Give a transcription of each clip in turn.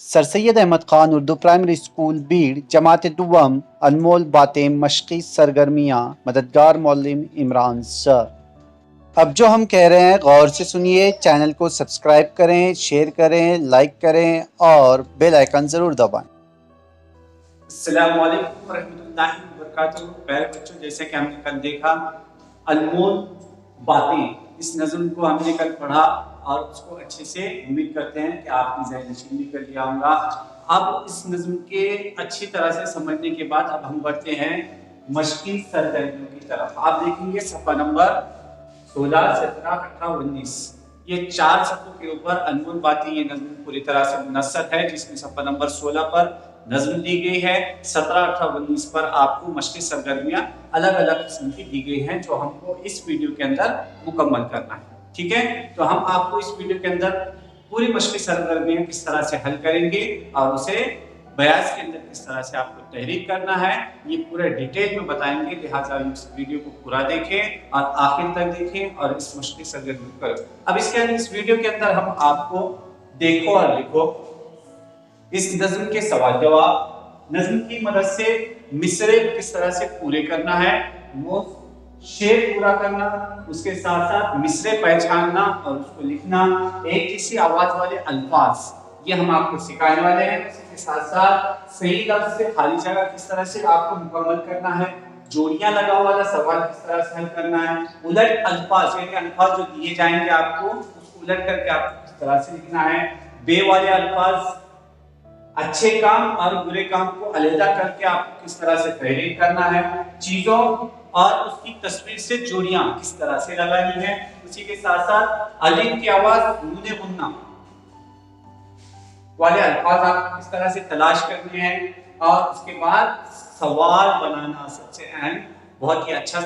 Sir Syed Ahmad Khan Urdu primary school Beed जमात दुवम अनमोल बातें मशक़ी सरगर्मियाँ मददगार मौलम इमरान सर। अब जो हम कह रहे हैं गौर से सुनिए, चैनल को सब्सक्राइब करें, शेयर करें, लाइक करें और बेल आइकन ज़रूर दबाएं। अस्सलामु अलैकुम वरहमतुल्लाहि वबरकातुहू। प्यारे बच्चों, जैसे कि हमने कल देखा अनमोल बातें, इस नज़्म को हमने कल पढ़ा और उसको अच्छे से उम्मीद करते हैं कि आपने ज़हन-नशीन भी कर लिया होगा। अब इस नज़्म के अच्छी तरह से समझने के बाद अब हम बढ़ते हैं मशक़ी सरगर्मियों की तरफ। आप देखेंगे सफ़ा नंबर 16, 17, 18, 19 ये 4 सफ़ों के ऊपर अनमोल बातें ये नज़्म पूरी तरह से मुनस्सर है, जिसमें सफ़ा नंबर 16 पर नज़्म दी गई है, 17, 18, 19 पर आपको मशक़ी सरगर्मियाँ अलग अलग किस्म की दी गई हैं जो हमको इस वीडियो के अंदर मुकम्मल करना है। ठीक है, तो हम आपको इस वीडियो के अंदर पूरी मशक़ी सरगर्मियाँ किस तरह से हल करेंगे और उसे बयास के अंदर किस तरह से आपको तहरीर करना है, ये पूरे डिटेल में बताएंगे। लिहाजा इस वीडियो को पूरा देखें और आखिर तक देखें और इस मशक़ी सरगर्मी को करें। अब इसके अंदर इस वीडियो के अंदर हम आपको देखो और लिखो इस नज़्म के सवाल जवाब, नज़्म की मदद से मिसरे किस तरह से पूरे करना है, वो शेर पूरा करना, उसके साथ साथ मिसरे पहचानना और उसको लिखना, एक जैसी आवाज वाले अल्फाज ये हम आपको सिखाने वाले हैं। इसके साथ साथ सही लफ्ज से खाली जगह किस तरह से आपको मुकम्मल करना है, जोड़ियां लगा वाला सवाल किस तरह से हल करना है, उलट अल्फाज यानी अल्फाज जो दिए जाएंगे आपको उसको उलट करके आपको किस तरह से लिखना है, बे वाले अल्फाज, अच्छे काम और बुरे काम को अलहदा करके आपको किस तरह से तहरीर करना है, चीजों और उसकी तस्वीर से जोड़ियां किस तरह से लगानी है, उसी के साथ साथ अलिफ की आवाज नूने गुन्ना वाले अल्फाज आपको किस तरह से तलाश करने हैं और उसके बाद सवाल बनाना सबसे अहम, बहुत ही अच्छा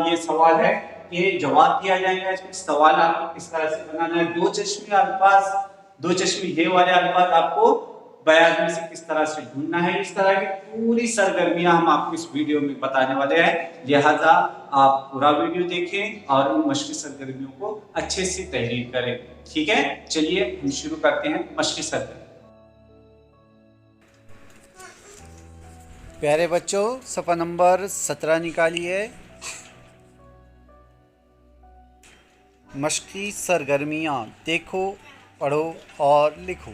ये सवाल है कि जवाब दिया जाएगा इसमें, सवाल आपको किस तरह से बनाना है, दो चश्मे अल्फाज, दो चश्मे ये वाले अल्फाज आपको बयान में से किस तरह से ढूंढना है। इस तरह की पूरी सरगर्मियां हम आपको इस वीडियो में बताने वाले हैं, लिहाजा आप पूरा वीडियो देखें और उन मशक़ी सरगर्मियों को अच्छे से तहरीर करें। ठीक है, चलिए हम शुरू करते हैं मशक़ी सरगर्मी। प्यारे बच्चों, सफ़ा नंबर 17 निकालिए। मशक़ी सरगर्मियाँ देखो, पढ़ो और लिखो।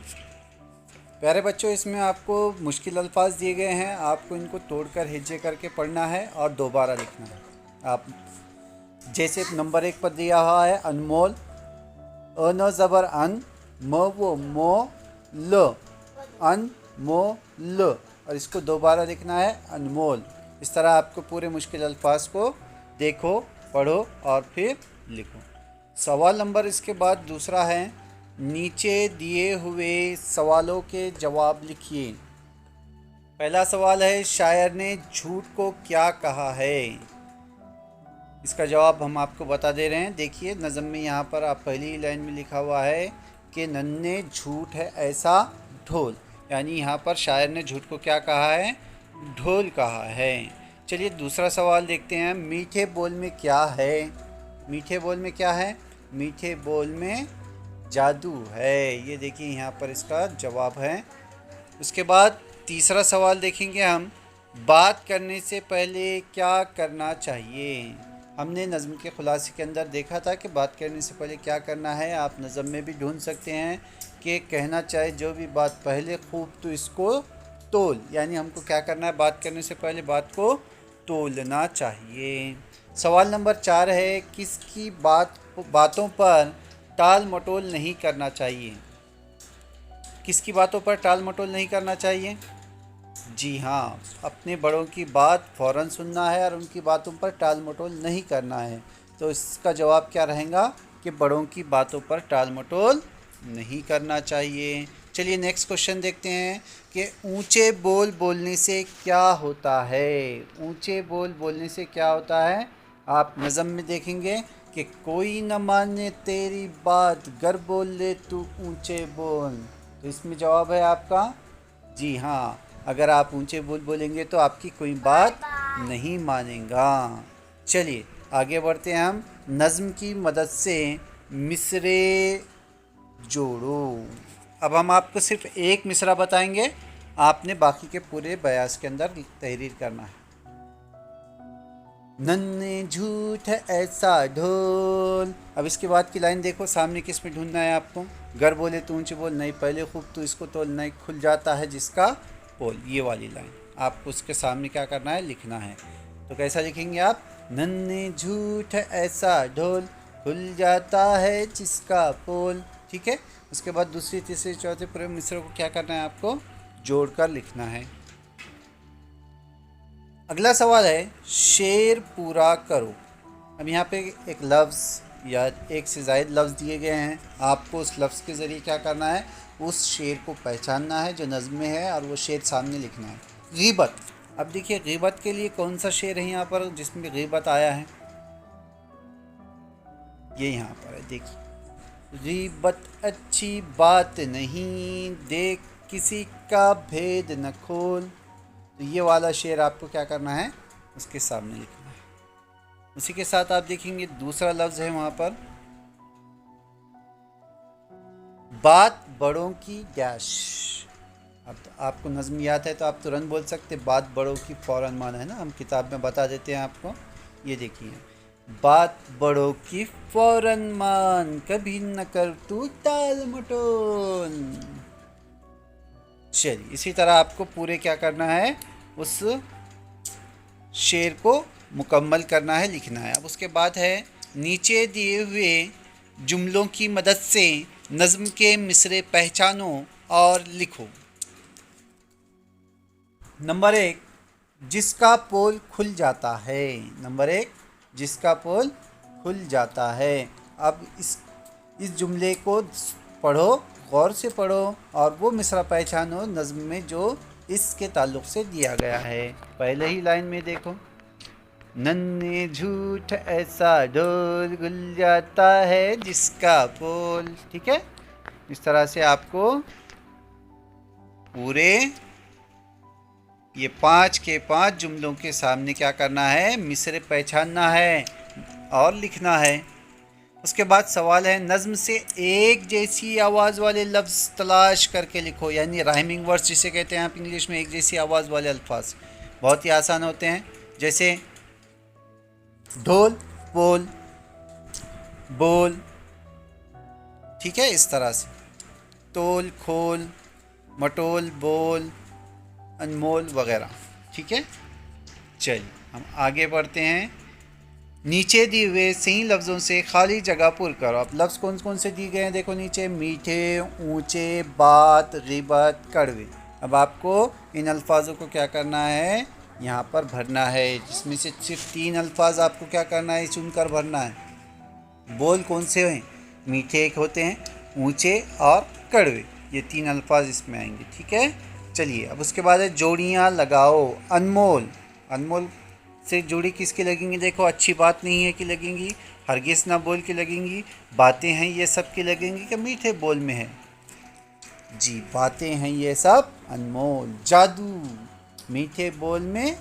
प्यारे बच्चों, इसमें आपको मुश्किल अल्फाज दिए गए हैं, आपको इनको तोड़कर हिज्जे करके पढ़ना है और दोबारा लिखना है। आप जैसे नंबर 1 पर दिया हुआ है अनमोल, न ज़बर अन, म वो मो ल, अन मो ल, और इसको दोबारा लिखना है अनमोल। इस तरह आपको पूरे मुश्किल अल्फाज को देखो, पढ़ो और फिर लिखो। सवाल नंबर इसके बाद दूसरा है, नीचे दिए हुए सवालों के जवाब लिखिए। पहला सवाल है, शायर ने झूठ को क्या कहा है। इसका जवाब हम आपको बता दे रहे हैं। देखिए नज़म में यहाँ पर आप पहली लाइन में लिखा हुआ है कि नन्हे झूठ है ऐसा ढोल, यानी यहाँ पर शायर ने झूठ को क्या कहा है, ढोल कहा है। चलिए दूसरा सवाल देखते हैं, मीठे बोल में क्या है। मीठे बोल में क्या है, मीठे बोल में जादू है। ये देखिए यहाँ पर इसका जवाब है। उसके बाद तीसरा सवाल देखेंगे हम, बात करने से पहले क्या करना चाहिए। हमने नज़म के खुलासे के अंदर देखा था कि बात करने से पहले क्या करना है। आप नज़म में भी ढूंढ सकते हैं कि कहना चाहे जो भी बात पहले खूब तो इसको तोल, यानी हमको क्या करना है, बात करने से पहले बात को तोलना चाहिए। सवाल नंबर 4 है, किसकी बातों पर टाल मटोल नहीं करना चाहिए। किसकी बातों पर टाल मटोल नहीं करना चाहिए? जी हाँ, अपने बड़ों की बात फ़ौरन सुनना है और उनकी बातों पर टाल मटोल नहीं करना है। तो इसका जवाब क्या रहेगा कि बड़ों की बातों पर टाल मटोल नहीं करना चाहिए। चलिए नेक्स्ट क्वेश्चन देखते हैं कि ऊंचे बोल बोलने से क्या होता है। ऊंचे बोल बोलने से क्या होता है, आप नज़म में देखेंगे कि कोई न माने तेरी बात, गर बोल ले तू ऊंचे बोल। तो इसमें जवाब है आपका जी हाँ, अगर आप ऊंचे बोल बोलेंगे तो आपकी कोई बात नहीं मानेगा। चलिए आगे बढ़ते हैं हम, नज़्म की मदद से मिसरे जोड़ो। अब हम आपको सिर्फ एक मिसरा बताएंगे, आपने बाकी के पूरे बयास के अंदर तहरीर करना है। नन्हे झूठ ऐसा ढोल। अब इसके बाद की लाइन देखो, सामने किस में ढूंढना है आपको। गर बोले तू ऊंचे बोल, नहीं पहले खूब तू इसको तोल, नहीं खुल जाता है जिसका पोल। ये वाली लाइन आपको उसके सामने क्या करना है, लिखना है। तो कैसा लिखेंगे आप, नन्हे झूठ ऐसा ढोल, खुल जाता है जिसका पोल। ठीक है। उसके बाद दूसरी तीसरी चौथी पूरे मिसरे को क्या करना है, आपको जोड़कर लिखना है। अगला सवाल है, शेर पूरा करो। अब यहाँ पे एक लफ्ज़ या एक से ज़ायद लफ्ज़ दिए गए हैं, आपको उस लफ्ज़ के ज़रिए क्या करना है, उस शेर को पहचानना है जो नज़्म में है और वो शेर सामने लिखना है। ग़ीबत। अब देखिए ग़ीबत के लिए कौन सा शेर है यहाँ पर जिसमें ग़ीबत आया है, ये यहाँ पर है। देखिए, ग़ीबत अच्छी बात नहीं, देख किसी का भेद न खोल। तो ये वाला शेर आपको क्या करना है, उसके सामने लिखना है। उसी के साथ आप देखेंगे दूसरा लफ्ज़ है वहाँ पर, बात बड़ों की डैश। अब तो आपको नज़्म याद है तो आप तुरंत बोल सकते, बात बड़ों की फ़ौरन मान है ना, हम किताब में बता देते हैं आपको। ये देखिए, बात बड़ों की फ़ौरन मान, कभी न कर तू टाल मटोल। चलिए, इसी तरह आपको पूरे क्या करना है, उस शेर को मुकम्मल करना है, लिखना है। अब उसके बाद है, नीचे दिए हुए जुमलों की मदद से नज़्म के मिसरे पहचानो और लिखो। नंबर 1, जिसका पोल खुल जाता है। नंबर 1, जिसका पोल खुल जाता है। अब इस जुमले को पढ़ो, गौर से पढ़ो और वो मिसरा पहचानो नज़्म में जो इसके ताल्लुक़ से दिया गया है। पहले ही लाइन में देखो, नन्हे झूठ ऐसा ढोल, खुल जाता है जिसका पोल। ठीक है। इस तरह से आपको पूरे ये 5 के 5 जुमलों के सामने क्या करना है, मिसरे पहचानना है और लिखना है। उसके बाद सवाल है, नज़्म से एक जैसी आवाज़ वाले लफ्ज़ तलाश करके लिखो, यानी राइमिंग वर्ड्स जिसे कहते हैं आप इंग्लिश में, एक जैसी आवाज़ वाले अल्फाज बहुत ही आसान होते हैं, जैसे ढोल पोल बोल। ठीक है, इस तरह से तोल खोल, मटोल बोल, अनमोल वगैरह। ठीक है। चलिए हम आगे बढ़ते हैं। नीचे दिए हुए सही लफ्ज़ों से खाली जगह पुर करो। अब लफ्ज़ कौन कौन से दिए गए हैं देखो नीचे, मीठे, ऊंचे, बात, ग़ीबत, कड़वे। अब आपको इन अल्फाजों को क्या करना है, यहाँ पर भरना है, जिसमें से सिर्फ 3 अल्फाज आपको क्या करना है, चुनकर भरना है। बोल कौन से हैं, मीठे एक होते हैं, ऊंचे और कड़वे, ये 3 अल्फाज इसमें आएंगे। ठीक है। चलिए अब उसके बाद है, जोड़ियाँ लगाओ। अनमोल, अनमोल से जोड़ी किसकी लगेंगी, देखो अच्छी बात नहीं है कि लगेंगी, हरगिज़ ना बोल के लगेंगी, बातें हैं ये सब की लगेंगी कि मीठे बोल में है जी, बातें हैं ये सब अनमोल। जादू, मीठे बोल में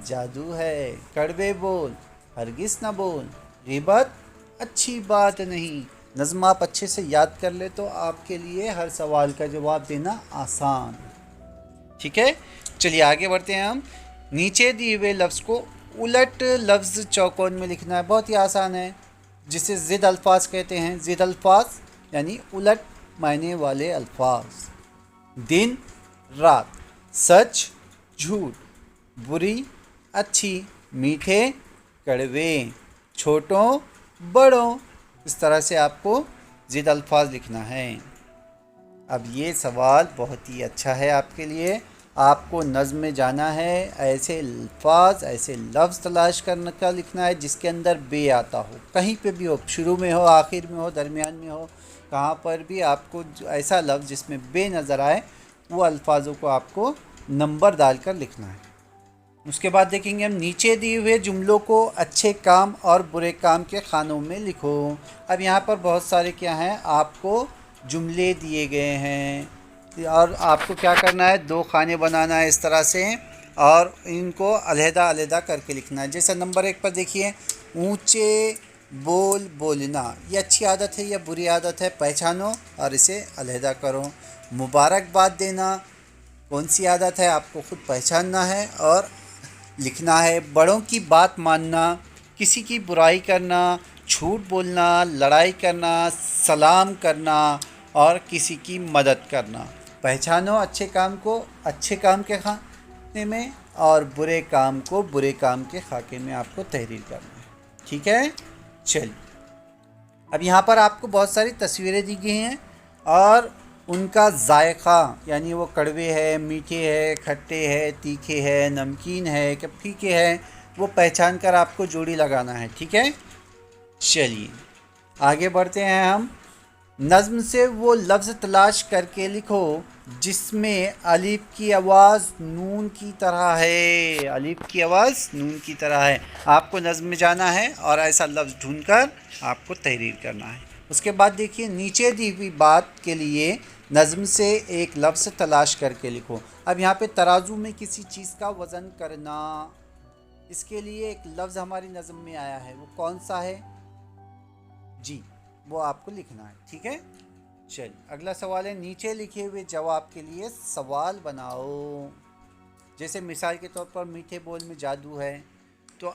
जादू है, कड़वे बोल, हरगिज़ ना बोल, ग़ीबत अच्छी बात नहीं। नज़्म आप अच्छे से याद कर ले तो आपके लिए हर सवाल का जवाब देना आसान। ठीक है। चलिए आगे बढ़ते हैं हम। नीचे दिए हुए लफ्ज़ को उलट लफ्ज़ चौकोन में लिखना है, बहुत ही आसान है, जिसे ज़िद अल्फाज कहते हैं। ज़िद अल्फाज यानी उलट मायने वाले अल्फाज। दिन रात, सच झूठ, बुरी अच्छी, मीठे कड़वे, छोटों बड़ों, इस तरह से आपको ज़िद अल्फाज लिखना है। अब ये सवाल बहुत ही अच्छा है आपके लिए, आपको नज़्म में जाना है, ऐसे अल्फाज ऐसे लफ्ज़ तलाश करने का लिखना है जिसके अंदर बे आता हो, कहीं पे भी हो, शुरू में हो, आखिर में हो, दरमियान में हो, कहाँ पर भी आपको ऐसा लफ्ज़ जिसमें बे नज़र आए वो अल्फाजों को आपको नंबर डालकर लिखना है। उसके बाद देखेंगे हम, नीचे दिए हुए जुमलों को अच्छे काम और बुरे काम के खानों में लिखो। अब यहाँ पर बहुत सारे क्या हैं, आपको जुमले दिए गए हैं और आपको क्या करना है, 2 खाने बनाना है इस तरह से और इनको अलहदा अलहदा करके लिखना है। जैसे नंबर 1 पर देखिए, ऊंचे बोल बोलना, ये अच्छी आदत है या बुरी आदत है, पहचानो और इसे अलहदा करो। मुबारकबाद देना कौन सी आदत है आपको खुद पहचानना है और लिखना है। बड़ों की बात मानना, किसी की बुराई करना, झूठ बोलना, लड़ाई करना, सलाम करना और किसी की मदद करना। पहचानो अच्छे काम को अच्छे काम के खाने में और बुरे काम को बुरे काम के खाके में आपको तहरीर करना है। ठीक है, चलिए अब यहाँ पर आपको बहुत सारी तस्वीरें दी गई हैं और उनका जायका यानी वो कड़वे है, मीठे है, खट्टे है, तीखे है, नमकीन है कि फीके है, वो पहचान कर आपको जोड़ी लगाना है। ठीक है, चलिए आगे बढ़ते हैं हम। नज़्म से वो लफ्ज़ तलाश करके लिखो जिसमें अलिफ की आवाज़ नून की तरह है। अलिफ की आवाज़ नून की तरह है। आपको नज़्म में जाना है और ऐसा लफ्ज़ ढूंढकर आपको तहरीर करना है। उसके बाद देखिए नीचे दी हुई बात के लिए नज़्म से एक लफ्ज़ तलाश करके लिखो। अब यहाँ पे तराजू में किसी चीज़ का वज़न करना, इसके लिए एक लफ्ज़ हमारी नज़्म में आया है, वो कौन सा है जी, वो आपको लिखना है। ठीक है, चलिए अगला सवाल है नीचे लिखे हुए जवाब के लिए सवाल बनाओ। जैसे मिसाल के तौर पर मीठे बोल में जादू है, तो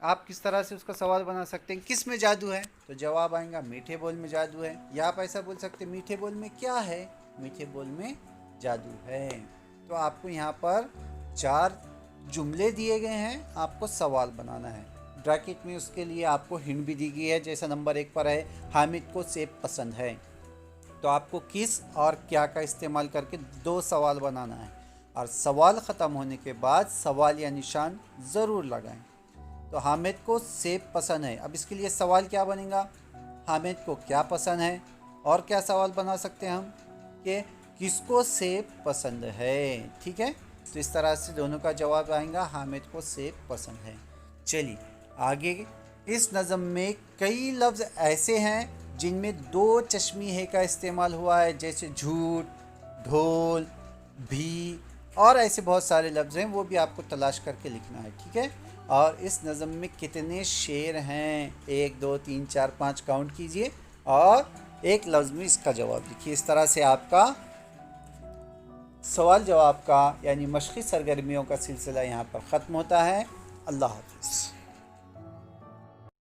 आप किस तरह से उसका सवाल बना सकते हैं, किस में जादू है, तो जवाब आएगा मीठे बोल में जादू है। या आप ऐसा बोल सकते हैं मीठे बोल में क्या है, मीठे बोल में जादू है। तो आपको यहाँ पर 4 जुमले दिए गए हैं, आपको सवाल बनाना है। ब्रैकेट में उसके लिए आपको हिंट भी दी गई है। जैसा नंबर 1 पर है हामिद को सेब पसंद है, तो आपको किस और क्या का इस्तेमाल करके 2 सवाल बनाना है और सवाल ख़त्म होने के बाद सवाल या निशान ज़रूर लगाएं। तो हामिद को सेब पसंद है, अब इसके लिए सवाल क्या बनेगा, हामिद को क्या पसंद है। और क्या सवाल बना सकते हैं हम कि किसको सेब पसंद है। ठीक है, तो इस तरह से दोनों का जवाब आएगा हामिद को सेब पसंद है। चलिए आगे, इस नज़म में कई लफ्ज़ ऐसे हैं जिनमें 2 चश्मी है का इस्तेमाल हुआ है, जैसे झूठ, ढोल, भी और ऐसे बहुत सारे लफ्ज़ हैं, वो भी आपको तलाश करके लिखना है। ठीक है, और इस नज़म में कितने शेर हैं, 1 2 3 4 5 काउंट कीजिए और एक लफ्ज़ में इसका जवाब लिखिए। इस तरह से आपका सवाल जवाब का यानी मशक़ी सरगर्मियों का सिलसिला यहाँ पर ख़त्म होता है। अल्लाह हाफ़िज़।